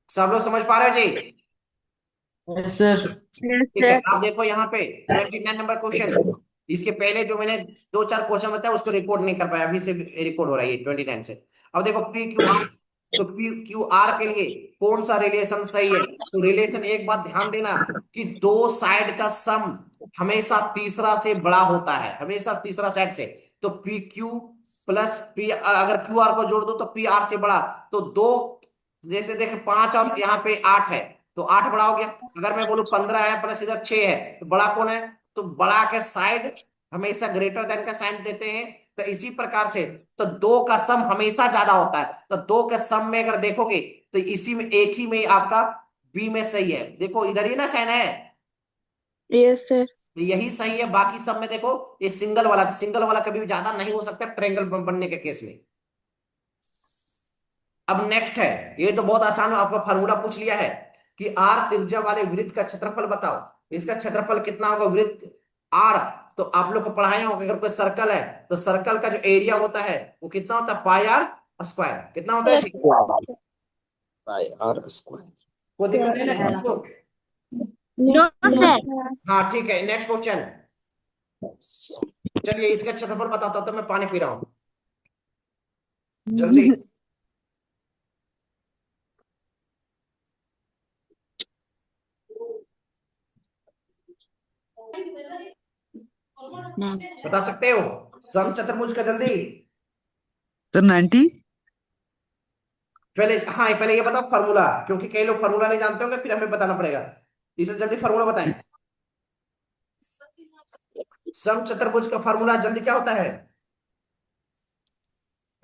सब लोग समझ पा रहे हो जी? Yes sir. यस ठीक है, सर। आप देखो यहाँ पे 29 नंबर क्वेश्चन। इसके पहले जो मैंने दो चार क्वेश्चन बताया उसको रिकॉर्ड नहीं कर पाया, अभी से रिकॉर्ड हो रहा है ये 29 से। अब देखो पी क्यू आर, तो पी क्यू आर के लिए कौन सा रिलेशन सही है? तो रिलेशन, एक बात ध्यान देना कि दो साइड का सम हमेशा तीसरा से बड़ा होता है, हमेशा तीसरा साइड से। तो पी क्यू प्लस पी, अगर क्यू आर को जोड़ दो तो पी आर से बड़ा। तो दो, जैसे देखे 5 और यहाँ पे 8 है, तो 8 बड़ा हो गया। अगर मैं बोलूं 15 है प्लस इधर 6 है, तो बड़ा कौन है? तो बड़ा के साइड हमेशा ग्रेटर देन का साइन देते हैं। तो इसी प्रकार से, तो दो का सम हमेशा ज्यादा होता है। तो दो के सम में अगर देखोगे तो इसी में एक ही में आपका बी में सही है। देखो इधर ही ना साइन है, यस सर। तो यही सही है। बाकी सब में देखो ये सिंगल वाला, सिंगल वाला कभी भी ज्यादा नहीं हो सकता ट्रायंगल बनने के केस में। अब नेक्स्ट है, ये तो बहुत आसान है, आपका फार्मूला पूछ लिया है कि आर त्रिज्या वाले वृत्त का क्षेत्रफल बताओ। इसका क्षेत्रफल कितना होगा वृत्त आर? तो आप लोग को पढ़ाया होगा, अगर कोई सर्कल है तो सर्कल का जो एरिया होता है वो कितना होता है? Pi r square. कितना होता है यस जी? सर। By r square. कोई दिक्कत है ना किसी को? No sir. हाँ ठीक है, नेक्स्ट क्वेश्चन। चलिए इसका क्षेत्रफल बताता हूं, तो मैं पानी पी रहा हूँ, जल्दी। बता सकते हो समचतुर्भुज का? जल्दी सर 90। पहले, हाँ पहले ये बताओ फार्मूला, क्योंकि कई लोग फार्मूला नहीं जानते होंगे, फिर हमें बताना पड़ेगा। इसे जल्दी फार्मूला बताएं। समचतुर्भुज का फार्मूला जल्दी क्या होता है?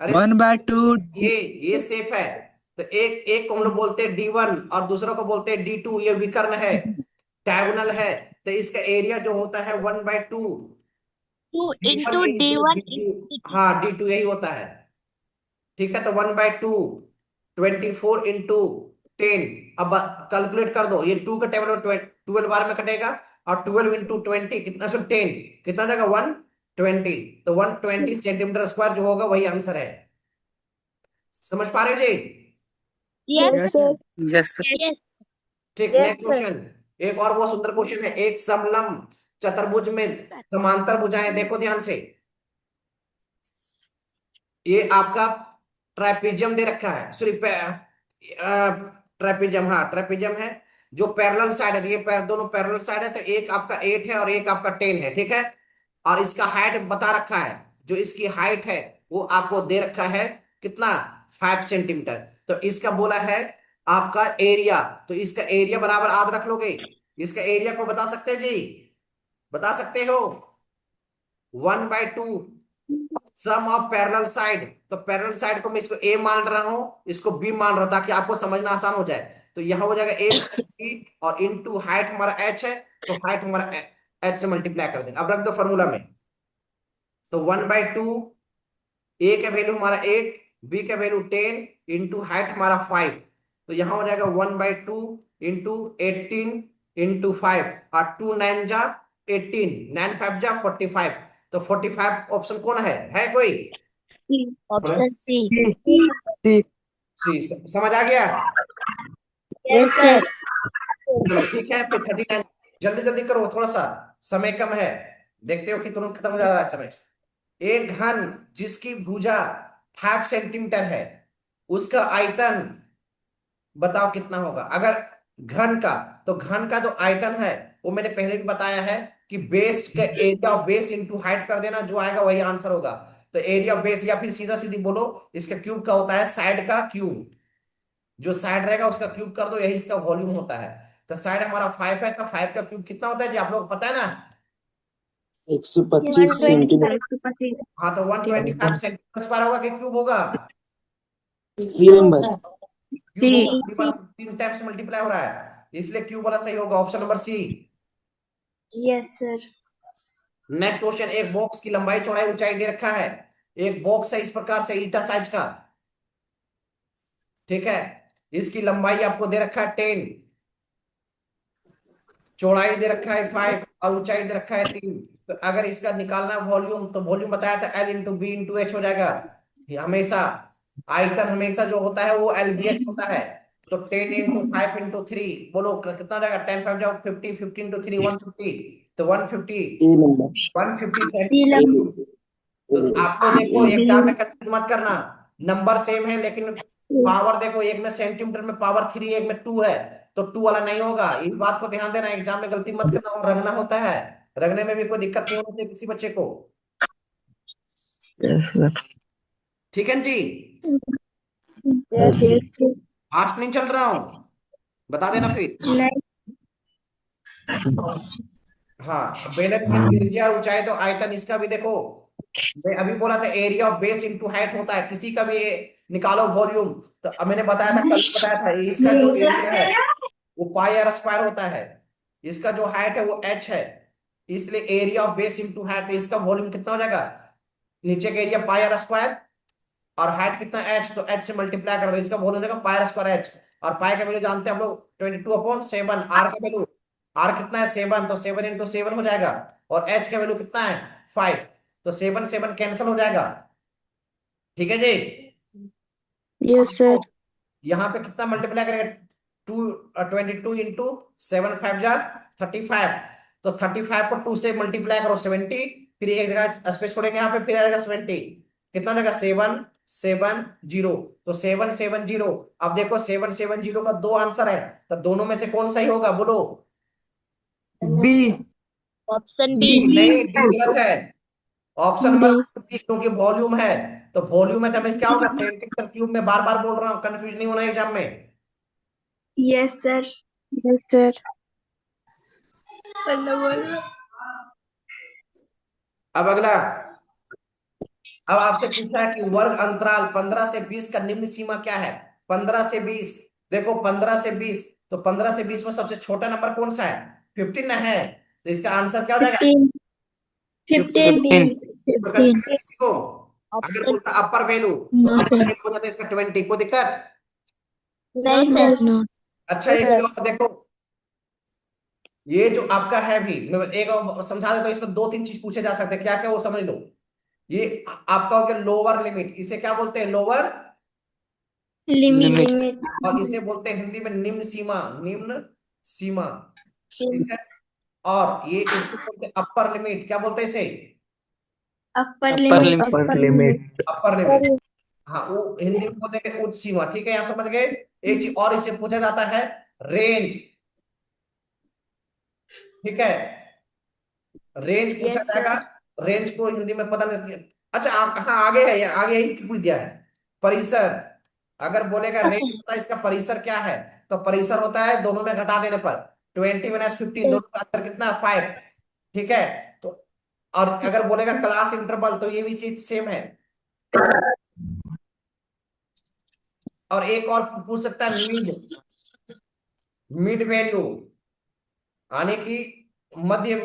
अरे 1/2। ये ये सेफ है। तो एक एक को हम लोग बोलते हैं D1 और दूसरों को बोलते हैं D2। ये विकर्ण है, डायगोनल है। तो इसका एरिया जो होता है 1/2 two D1 into D into one D2। हाँ D2 यही होता है। ठीक है, तो 1/2, 24 इंटू 10। अब कैलकुलेट कर दो, ये 2 का टेबल में 12 बार में कटेगा, और 12 इंटू 20 कितना? सो 10, कितना जाएगा? 120। तो 120 सेंटीमीटर स्क्वायर जो होगा वही आंसर है। समझ पा रहे हो जी? Yes sir. Yes sir. Yes. ठीक, यस नेक्स्ट सर। क्वेश्चन। एक और बहुत सुंदर क्वेश्चन है। एक समलंब चतुर्भुज में समांतर भुजाएं, देखो ध्यान से। ये आपका ट्रापेजियम दे रखा है, सॉरी ट्रापेजियम, हाँ ट्रापेजियम है। जो पैरेलल साइड है, तो ये दोनों पैरेलल साइड है, तो एक आपका 8 है और एक आपका 10 है, ठीक है। और इसका हाइट बता रखा है, जो इसकी हाइट है वो आपको दे रखा है कितना? 5 सेंटीमीटर। तो इसका बोला है आपका एरिया, तो इसका एरिया बराबर आध रख लोगे। इसका एरिया को बता सकते हो जी? बता सकते हो? 1/2 सम ऑफ पैरेलल साइड। तो पैरेलल साइड को मैं इसको ए मान रहा हूं, इसको बी मान रहा हूं, ताकि आपको समझना आसान हो जाए। तो यहां हो जाएगा ए प्लस बी, और इनटू हाइट हमारा एच है, तो हाइट हमारा एच से मल्टीप्लाई कर देंगे। अब रख दो फॉर्मूला में। तो 1/2, ए का वैल्यू हमारा 8, बी का वैल्यू 10, इंटू हाइट हमारा 5। तो यहां हो जाएगा 1/2 इंटू 18 इंटू 5, और 2 9 जा 18, 9 5 जा 45। तो 45 ऑप्शन कौन है कोई? Option C. ठीक। सी, समझ आ गया? Yes sir. चलो ठीक है, फिर 39। जल्दी जल्दी करो, थोड़ा सा समय कम है, देखते हो कि तुरंत खत्म हो जा रहा है समय। एक घन जिसकी भुजा 5 सेंटीमीटर है, उसका आयतन बताओ कितना होगा? अगर घन का, तो घन का जो आयतन है वो मैंने पहले भी बताया है कि बेस का area of base into height कर देना, जो आएगा वही आंसर होगा। तो एरिया ऑफ बेस, या फिर सीधा सीधी बोलो, इसका क्यूब का होता है साइड का क्यूब। जो साइड रहेगा उसका क्यूब कर दो, यही इसका वॉल्यूम होता है। तो साइड हमारा 5 है, तो 5 का क्यूब कितना होता है जी? आप लोग को पता है ना? 125 सेंटीमीटर। 125। हाँ, तो 125 सेंटीमीटर होगा कि क्यूब होगा? सी नंबर। क्यूब होगा, 3 टाइम्स मल्टीप्लाई हो रहा है, इसलिए क्यूब वाला सही होगा, option number C. Yes sir. Next question. एक बॉक्स की लंबाई चौड़ाई ऊंचाई दे रखा है। एक बॉक्स है इस प्रकार से, ईटा साइज का, ठीक है। इसकी लंबाई आपको दे रखा है 10, चौड़ाई दे रखा है 5, और ऊंचाई दे रखा है 3। तो अगर इसका निकालना वॉल्यूम, तो वॉल्यूम बताया था L into B into H हो जाएगा। ये हमेशा आयतन हमेशा जो होता है वो एलबीएच होता है। तो 10 × 5 × 3, बोलो कितना हो जाएगा? 10 5 जाओ 50, 50 × 3 150, तो 150, ए नंबर 150 डी ए सेंटीमीटर। लंबा। नंबर तो ए आप लोग देखो डी एग्जाम में कंफ्यूज मत करना, नंबर सेम है लेकिन लंबा। पावर देखो, एक में सेंटीमीटर में पावर 3, एक में 2 है, तो 2 वाला नहीं होगा। इस बात को ध्यान देना, एग्जाम में गलती मत करना, और रंगना होता है, रंगने में भी कोई दिक्कत नहीं होनी चाहिए किसी बच्चे को। Yes sir. ठीक है जी। Yes yes. फास्ट नहीं चल रहा हूँ, बता देना फिर। नहीं। हाँ, बेलन की त्रिज्या और ऊंचाई तो आयतन, इसका भी देखो, मैं अभी बोला था area of base into height होता है, किसी का भी निकालो वॉल्यूम। तो अब मैंने बताया था, कल बताया था, इसका जो एरिया है वो पाई आर स्क्वायर होता है, इसका जो हाइट है वो एच है, इसलिए area of base into height, तो इसका वॉल्यूम कितना हो जाएगा? नीचे का एरिया पाई आर स्क्वायर, और हाइट कितना एच, तो एच से मल्टीप्लाई कर दो, इसका वॉल्यूम हो जाएगा पाई आर स्क्वायर एच। और पाई का वैल्यू जानते हैं हम लोग 22/7, आर का वैल्यू, आर कितना है 7, तो 7 × 7 हो जाएगा, और एच का वैल्यू कितना है 5, तो 7 7 कैंसिल हो जाएगा। ठीक है जी। अब यस सर। देखो, यहाँ पे कितना मल्टीप्लाई करेंगे? 22 × 2 7 5 जा 35, तो 35 को 2 से मल्टीप्लाई करो 70, फिर एक जगह स्पेस छोड़ेंगे यहाँ पे, फिर आएगा 70, कितना हो जाएगा 7 7 0, तो 7 7 0। अब देखो 7 7 0 का दो आंसर है, तो दोनों में से कौन सही होगा बोलो? बी। Option D B. नहीं, डी गलत है। Option number D. बी, क्योंकि वॉल्यूम है, तो वॉल्यूम है तो हमें क्या होगा? सेंटीमीटर क्यूब में, बार बार बोल रहा हूँ, कंफ्यूज नहीं होना एग्जाम में। Yes sir. Yes sir. पन्ना बोलो। अब अगला, अब आपसे पूछा है कि वर्ग अंतराल 15 से 20 का निम्न सीमा क्या है? 15 से 20, देखो 15 से 20, तो 15 से 20 में सबसे छोटा नंबर कौन सा है? 15 ना है, तो इसका आंसर क्या हो जाएगा? 15। 15 डी। 15। तो 15। कंफ्यूज किसी को? अगर ऑप्शन। बोलता अपर वैल्यू, तो नो अपर सर। वैल्यू हो जाता है इसका 20, कोई दिक्कत? नहीं सर। नो। अच्छा, एक चीज और देखो, ये जो आपका है भी, मैं एक और समझा देता हूँ, इसमें दो तीन चीज पूछे जा सकते हैं, क्या क्या वो समझ लो। ये आपका हो गया लोअर लिमिट, इसे क्या बोलते हैं? Lower, limit. और इसे बोलते हैं हिंदी में निम्न सीमा, निम्न सीमा। ठीक है। और ये इसको बोलते हैं अपर लिमिट, क्या बोलते हैं इसे? Upper upper limit. Limit. Upper upper limit. Limit. Upper limit. हाँ, वो हिंदी में बोलते हैं उच्च सीमा। ठीक है, यहाँ समझ गए। एक चीज और इसे पूछा जाता है, रेंज। ठीक है, रेंज पूछा यस जाएगा। सर। रेंज को हिंदी में पता नहीं। अच्छा हाँ, आगे है, आगे ही पूछ दिया है। परिसर, अगर बोलेगा रेंज होता है इसका परिसर क्या है, तो परिसर होता है दोनों में घटा देने पर 20 - 15, दोनों का अंतर कितना? 5। ठीक है। तो और अगर बोलेगा क्लास इंटरवल, तो ये भी चीज सेम है। और एक और पूछ सकता है मिड, मिड वैल्यू, यानी कि मध्य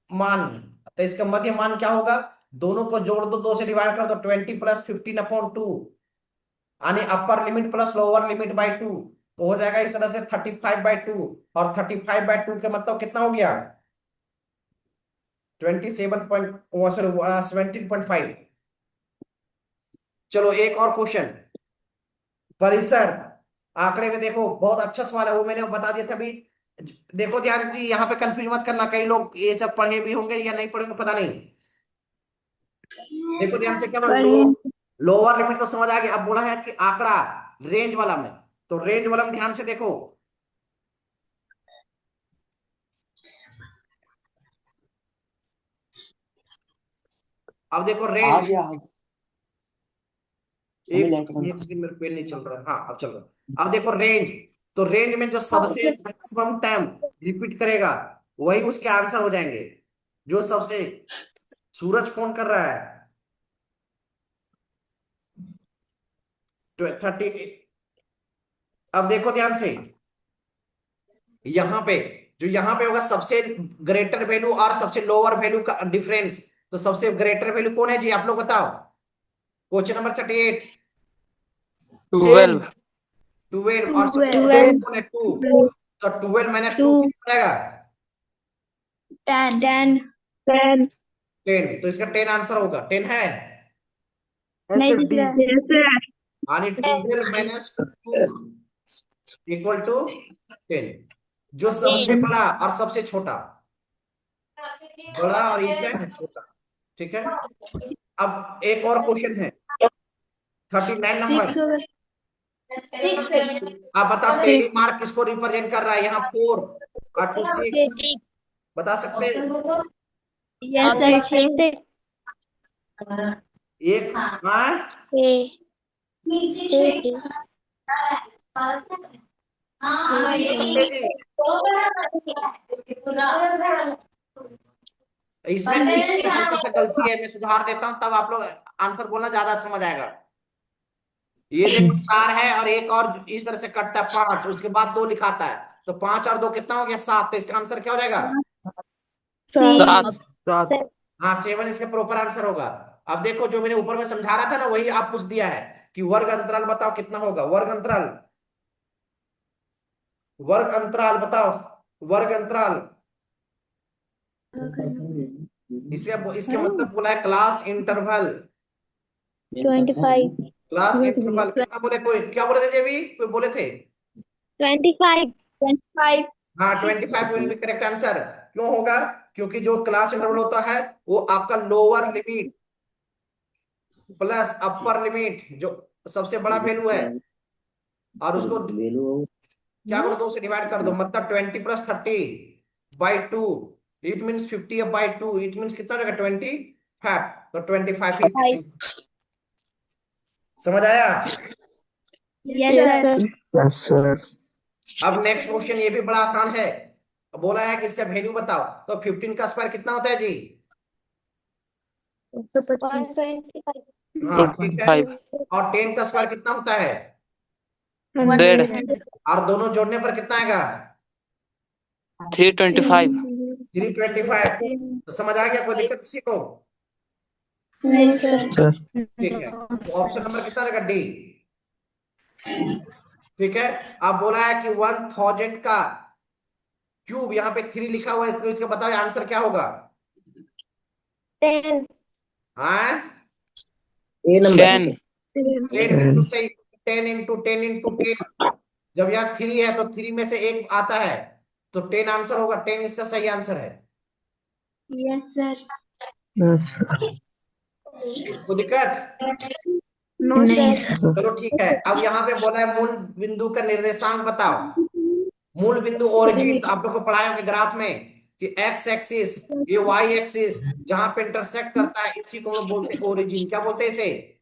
मान। तो इसका मध्य मान क्या होगा? दोनों को जोड़ दो, 2 से डिवाइड कर दो, 20 + 15/2, यानी upper limit plus lower limit by 2, तो हो जाएगा इस तरह से 35/2। और 35/2 का मतलब कितना हो गया? 27 पॉइंट, सॉरी 17.5। चलो एक और क्वेश्चन, परिसर, आंकड़े में देखो, बहुत अच्छा सवाल है, वो मैंने बता दिया था अभी। देखो ध्यान जी, यहाँ पे कंफ्यूज मत करना, कई लोग ये सब पढ़े भी होंगे या नहीं पढ़े होंगे पता नहीं। देखो ध्यान से, क्या पढ़े। लोअर लिमिट तो समझ आ गया, अब बोला है कि आंकड़ा रेंज वाला में, तो रेंज वाला में ध्यान से देखो। अब देखो आ रेंज, गया। एक मम्मी लाइट बंद एक कर। सेकंड, मेरे पेन नहीं चल रहा है, हाँ अब चल रहा है। अब देखो रेंज, तो रेंज में जो सबसे मैक्सिमम टाइम रिपीट करेगा वही उसके आंसर हो जाएंगे। जो सबसे, सूरज फोन कर रहा है, 30। अब देखो ध्यान से, यहाँ पे, जो यहाँ पे होगा सबसे ग्रेटर वैल्यू और सबसे लोअर वैल्यू का डिफरेंस, तो सबसे ग्रेटर वैल्यू कौन है जी? आप लोग बताओ। Question number 38। 12। 12, और सबसे छोटा 12। कौन है? 2। तो 12 - 2 2। कितना आएगा? 10। 10। 10। 10, तो इसका 10 आंसर होगा, 10 है। यस नहीं सर दिख डी। रहा। Yes sir. यानी 12 माइनस 2 इक्वल टू 10। जो सबसे बड़ा और सबसे छोटा, बड़ा और ये क्या है, छोटा। ठीक है, अब एक और क्वेश्चन है 39 नंबर। 6 होगा। आप बताओ टेडी मार्क किसको रिप्रेजेंट कर रहा है, यहाँ 4 और 2 6, बता सकते हैं? यस सर 6 एक, हाँ, बता सकते हैं जी। इसमें हल्का सा गलती है, मैं सुधार देता हूँ, तब आप लोग आंसर बोलना ज्यादा समझ आएगा। ये देखो 4 है और एक और इस तरह से कटता है 5, उसके बाद 2 लिखाता है, तो 5 और 2 कितना हो गया, 7। तो इसका आंसर क्या हो जाएगा? 7 हाँ, 7 इसका प्रॉपर आंसर होगा। अब देखो जो मैंने ऊपर में समझा रहा था ना, वही आप पूछ दिया है कि वर्ग अंतराल बताओ कितना होगा, वर्ग अंतराल, वर्ग अंतराल बताओ, वर्ग अंतराल। इसके मतलब बोला है क्लास इंटरवल। 25 क्लास इंटरवल कितना बोले, कोई क्या बोले थे जेबी, कोई बोले थे? 25 हाँ, 25 विल बी करेक्ट आंसर। क्यों होगा? क्योंकि जो क्लास इंटरवल होता है वो आपका lower limit plus upper limit, जो सबसे बड़ा वैल्यू है, और उसको क्या करो, 2 से डिवाइड कर दो, मतलब 20 plus 30/2, it means 50/2, it means कितना रहेगा, 25। तो 25 ही इसका आंसर। समझ आया? Yes sir Yes, sir. अब नेक्स्ट क्वेश्चन ये भी बड़ा आसान है। बोला है कि इसका वैल्यू बताओ, तो 15 का स्क्वायर कितना होता है जी? 125 हाँ ठीक है। 225 और 10 का स्क्वायर कितना होता है? 100 और दोनों जोड़ने पर कितना आएगा? 325 325। तो समझ आ गया, कोई दिक्कत किसी को? नहीं सर Sir. ठीक है, तो ऑप्शन नंबर कितना रहेगा, डी। ठीक है, अब बोला है कि 1000 का क्यूब, यहाँ पे 3 लिखा हुआ है, तो इसका बताओ आंसर क्या होगा? 10 हाँ, A number. 10 10 बिल्कुल सही। 10 × 10 × 10। जब यहाँ 3 है तो 3 में से एक आता है, तो 10 आंसर होगा, 10 इसका सही आंसर है। Yes sir Yes. कोई दिक्कत? नो सर चलो ठीक है, अब यहाँ पे बोला है मूल बिंदु का निर्देशांक बताओ। मूल बिंदु ओरिजिन, तो आप लोग को पढ़ाया होंगे ग्राफ में कि एक्स एक्सिस, ये वाई एक्सिस, जहां पे इंटरसेक्ट करता है इसी को हम लोग बोलते हैं ओरिजिन। क्या बोलते हैं इसे?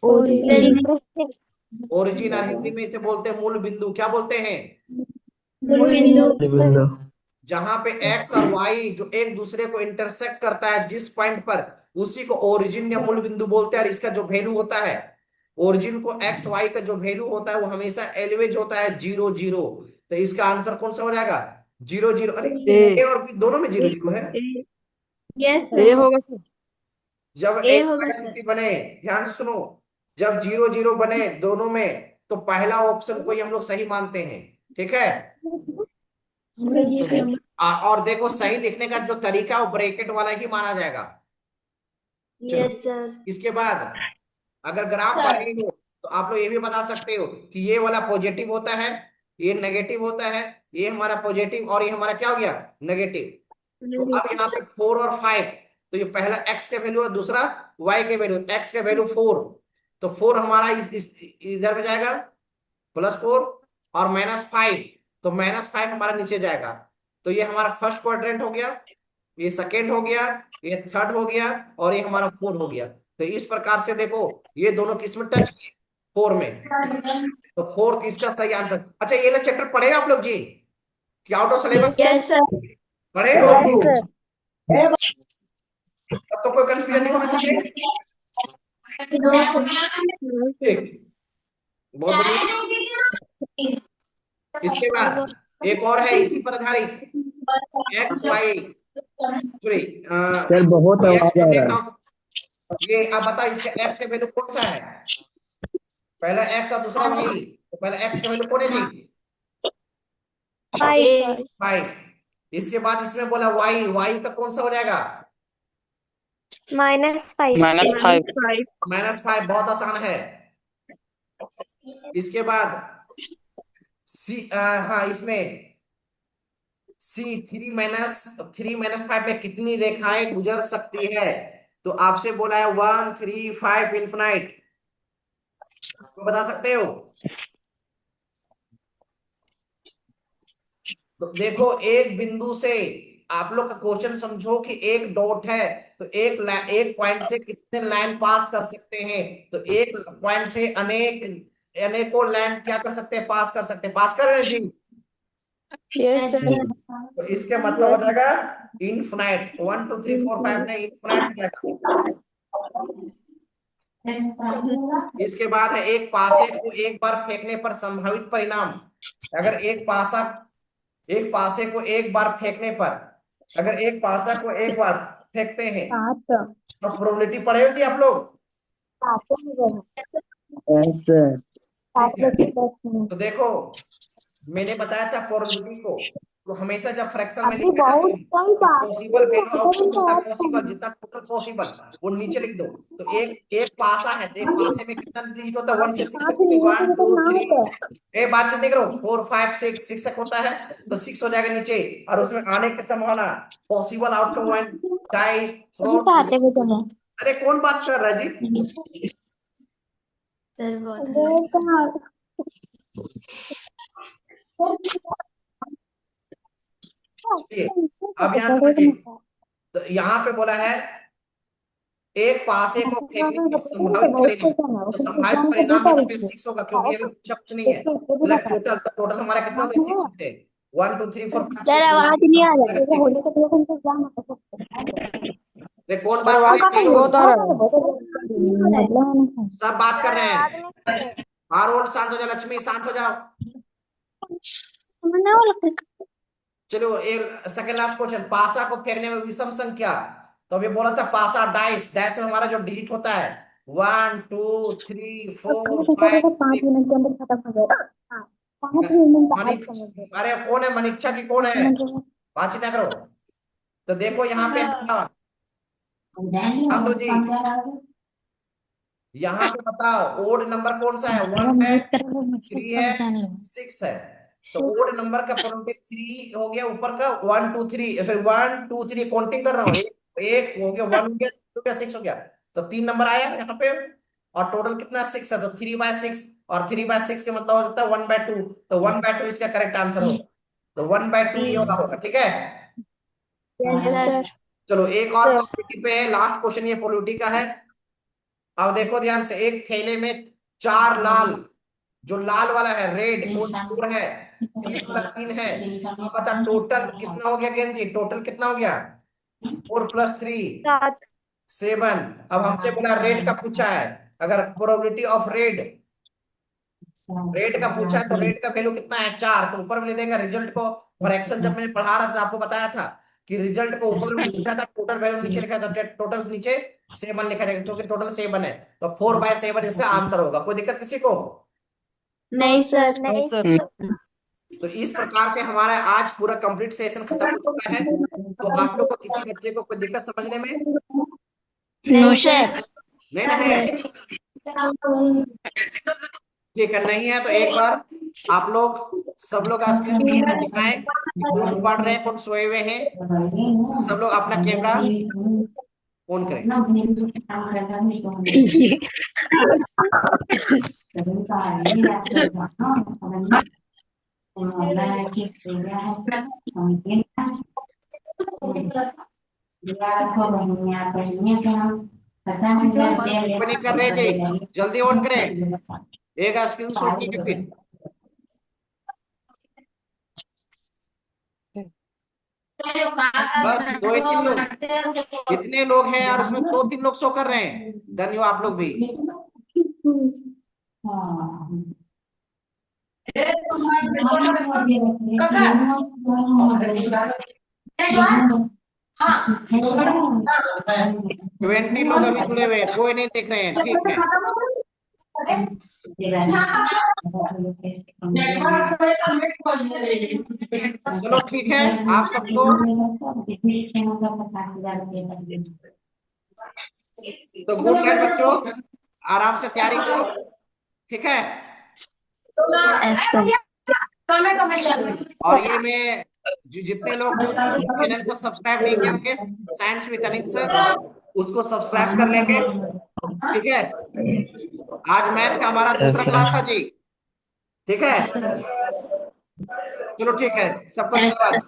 Origin origin. और हिंदी में इसे बोलते हैं मूल बिंदु। क्या बोलते हैं? मूल बिंदु Window. जहां पे एक्स और वाई जो एक दूसरे को इंटरसेक्ट करता है जिस पॉइंट पर, उसी को ओरिजिन या मूल बिंदु बोलते हैं। और इसका जो वैल्यू होता है, ओरिजिन को एक्स वाई का जो वैल्यू होता है वो हमेशा एलवेज होता है 0 0। तो इसका आंसर कौन सा हो जाएगा? 0 0। अरे, A. ए और बी दोनों में 0 0 है। यस A सर होगा सर. जब ए एक होगा सर स्थिति बने, ध्यान से सुनो, जब 0 0 बने दोनों में, तो पहला ऑप्शन को ही हम लोग सही मानते हैं। ठीक है, और देखो सही लिखने का जो तरीका वो ब्रैकेट वाला ही माना जाएगा। चलो, यस सर इसके बाद अगर ग्राफ पर नहीं हो तो आप लोग ये भी बता सकते हो कि ये वाला पॉजिटिव होता है, ये नेगेटिव होता है, ये हमारा पॉजिटिव और ये हमारा क्या हो गया, नेगेटिव। तो अब यहाँ पे 4 और 5, तो ये पहला एक्स का वैल्यू है, दूसरा वाई के वैल्यू। एक्स का वैल्यू 4, तो 4 हमारा इधर में जाएगा, +4, और -5, तो -5 हमारा नीचे जाएगा। तो ये हमारा फर्स्ट क्वाड्रेंट हो गया, ये सेकेंड हो गया, ये थर्ड हो गया, और ये हमारा फोर्थ हो गया। तो इस प्रकार से देखो ये दोनों किस में टच किए, 4 में। तो फोर्थ इसका सही आंसर। अच्छा, ये वाला चैप्टर पढ़े आप लोग जी, कि out of syllabus yes sir पढ़े हो? तब तो कोई कंफ्यूजन नहीं होना चाहिए। ठीक, बहुत बढ़िया। इसके बाद एक और है इसी पर आधारित, एक्स वाई, सॉरी, सर बहुत एक्स आवाज को आ रहा देखता है. हूँ। ये आप बताओ इसका एक्स का वैल्यू कौन सा है? पहला एक्स और दूसरा वाई, तो पहला एक्स का वैल्यू कौन है जी? 5 5। इसके बाद इसमें बोला वाई, वाई का कौन सा हो जाएगा? -5 -5 -5। बहुत आसान है। इसके बाद हाँ इसमें C3 - 3 - 5 में कितनी रेखाएं गुजर सकती है? तो आपसे बोला है 1 3 5 इन्फिनाइट, तो बता सकते हो? तो देखो एक बिंदु से, आप लोग का क्वेश्चन समझो कि एक डॉट है, तो एक पॉइंट से कितने लाइन पास कर सकते हैं? तो एक पॉइंट से अनेकों लाइन क्या कर सकते हैं? पास कर सकते हैं। पास कर रहे हैं जी? Yes, sir. तो इसके मतलब हो जाएगा इनफिनाइट। 1 2 3 4 5 नहीं, इनफिनाइट हो जाएगा। इसके बाद है एक पासे को एक बार फेंकने पर संभावित परिणाम। अगर एक पासे को एक बार फेंकने पर, अगर एक पासा को एक बार फेंकते हैं तो प्रोबेबिलिटी पढ़े हो जी आप लोग? Yes, sir. ठीक है, तो देखो मैंने बताया था प्रोबेबिलिटी को, तो हमेशा जब फ्रैक्शन में लिखेगा तो पॉसिबल वैल्यू आउटपुट होता है, पॉसिबल जितना टोटल पॉसिबल वो नीचे लिख दो। तो एक एक पासा है, तो एक पासे में कितना डिजिट होता है? 1 से 6 तक होते हैं। 1 2 3, एक बात से देख रहे हो, 4 5 6 तक होता है, तो 6 हो जाएगा नीचे, और उसमें आने की संभावना पॉसिबल आउटकम 1 डाई थ्रो। अरे कौन बात कर रहा है जी? सर बहुत चलिए अब यहां समझिए, तो यहाँ पे बोला है एक पासे को फेंकने पर संभावित परिणाम। तो संभावित परिणाम यहाँ पे 6 होगा, क्योंकि अभी कुछ नहीं है। मतलब टोटल हमारा कितना होता है? 6 होते हैं। 1 2 3 4 5 सर 6, आवाज नहीं आ रहा है। 6। अरे कौन बात कर रहे हैं? बहुत आ रहा है। सब बात कर रहे हैं। आरोल शांत हो जाओ, लक्ष्मी शांत हो जाओ। चलो एक सेकंड लास्ट क्वेश्चन, पासा को फेंकने में विषम संख्या। तो अभी बोला था पासा डाइस, डाइस में हमारा जो डिजिट होता है 1 2 3 4 5 6। अरे कौन है मनीक्षा की, कौन है? बातचीत ना करो। तो देखो यहाँ पे हाँ, हम तो जी यहाँ पे बताओ ओड नंबर कौन सा है? 1 है, 3 है, 6 है। तो ओड नंबर का प्रोबेबिलिटी 3 हो गया ऊपर का, 1 2 3, फिर 1 2 3 काउंटिंग कर रहा हूँ, एक एक हो गया, 1 हो गया, 2 हो गया, 6 हो गया। तो 3 नंबर आया यहाँ पे, और टोटल कितना 6 है, तो 3/6, और 3/6 का मतलब हो जाता है 1/2। तो 1/2 इसका करेक्ट आंसर होगा। तो 1/2 ये वाला होगा, ठीक है। Yes sir. चलो एक और प्रोबेबिलिटी पे है, लास्ट क्वेश्चन ये प्रोबेबिलिटी का है। अब देखो ध्यान से, एक थैले में 4 लाल, जो लाल वाला है रेड वो 4 है, ग्रीन वाला 3 है। अब बता टोटल कितना हो गया गेंद जी? टोटल कितना हो गया? 4 + 3 7। अब हमसे बोला रेड का पूछा है, अगर प्रोबेबिलिटी ऑफ रेड, रेड का पूछा है तो रेड का वैल्यू कितना है? 4। तो ऊपर में ले देंगे रिजल्ट को। फ्रैक्शन जब मैंने पढ़ा रहा था आपको बताया था कि रिजल्ट को ऊपर में लिखा था, टोटल वैल्यू नीचे लिखा था, टोटल नीचे 7 लिखा जाएगा, क्योंकि टोटल 7 है। तो 4/7 इसका आंसर होगा। कोई दिक्कत किसी को? नहीं सर। नहीं सर। तो इस प्रकार से हमारा आज पूरा कंप्लीट सेशन खत्म हो चुका है। तो आप लोग को किसी बच्चे को कोई दिक्कत समझने में? No sir. नहीं ना है? ठीक है, नहीं है तो एक बार आप लोग सब लोग स्क्रीन पे जरा दिखाएं कि कौन पढ़ रहे हैं, कौन सोए हुए हैं। सब लोग अपना कैमरा ऑन करें। कोई नहीं कर रहे जी, जल्दी ऑन करें, एक स्क्रीन शॉट लेके फिर। बस 2 ही 3 लोग, कितने लोग हैं यार? उसमें 2 3 लोग सो कर रहे हैं। धन्यवाद आप लोग भी। हाँ। 20 लोग अभी जुड़े हुए हैं, कोई नहीं देख रहे हैं, ठीक है। चलो ठीक है, आप सबको तो गुड नाइट बच्चों, आराम से तैयारी करो। ठीक है। Yes sir. और ये मैं जितने लोग चैनल को सब्सक्राइब नहीं किए होंगे साइंस विद अनिल सर, उसको सब्सक्राइब कर लेंगे। ठीक है। आज मैथ का हमारा यस दूसरा सर। क्लास था जी। ठीक है, चलो ठीक है, सबको यस धन्यवाद। सर।